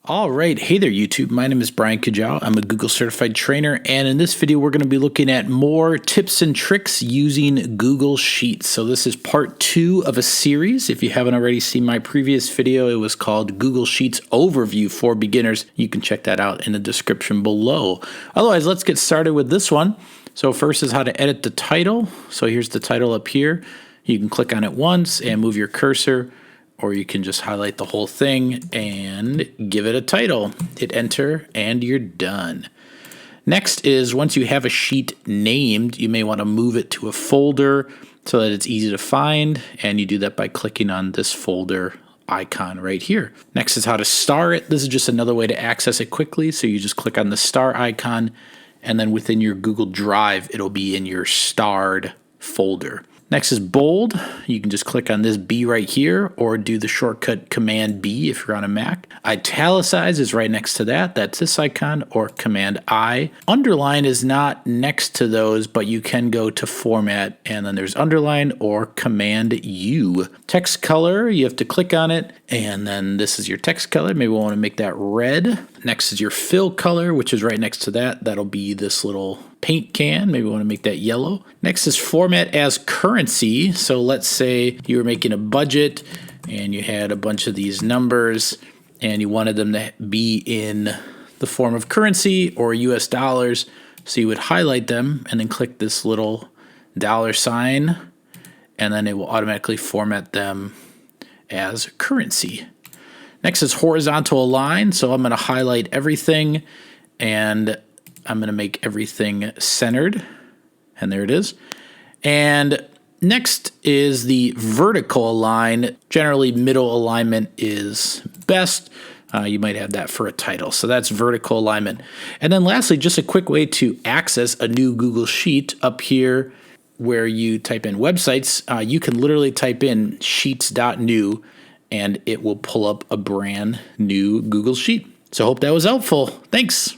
All right. Hey there, YouTube. My name is Brian Kajal. I'm a Google certified trainer. And in this video, we're going to be looking at more tips and tricks using Google Sheets. So this is part 2 of a series. If you haven't already seen my previous video, it was called Google Sheets Overview for Beginners. You can check that out in the description below. Otherwise, let's get started with this one. So first is how to edit the title. So here's the title up here. You can click on it once and move your cursor, or you can just highlight the whole thing and give it a title. Hit enter and you're done. Next is once you have a sheet named, you may want to move it to a folder so that it's easy to find, and you do that by clicking on this folder icon right here. Next is how to star it. This is just another way to access it quickly. So you just click on the star icon, and then within your Google Drive, it'll be in your starred folder. Next is bold. You can just click on this B right here or do the shortcut Command B if you're on a Mac. Italicize is right next to that. That's this icon, or Command I. Underline is not next to those, but you can go to Format and then there's Underline or Command U. Text color, you have to click on it and then this is your text color. Maybe we want to make that red. Next is your fill color, which is right next to that. That'll be this little paint can. Maybe we want to make that yellow. Next is format as currency. So let's say you were making a budget and you had a bunch of these numbers and you wanted them to be in the form of currency or US dollars. So you would highlight them and then click this little $sign, and then it will automatically format them as currency. Next is horizontal align. So I'm going to highlight everything and I'm going to make everything centered, and there it is. And next is the vertical align. Generally, middle alignment is best. You might have that for a title. So that's vertical alignment. And then lastly, just a quick way to access a new Google Sheet up here where you type in websites. You can literally type in Sheets.new and it will pull up a brand new Google Sheet. So I hope that was helpful. Thanks.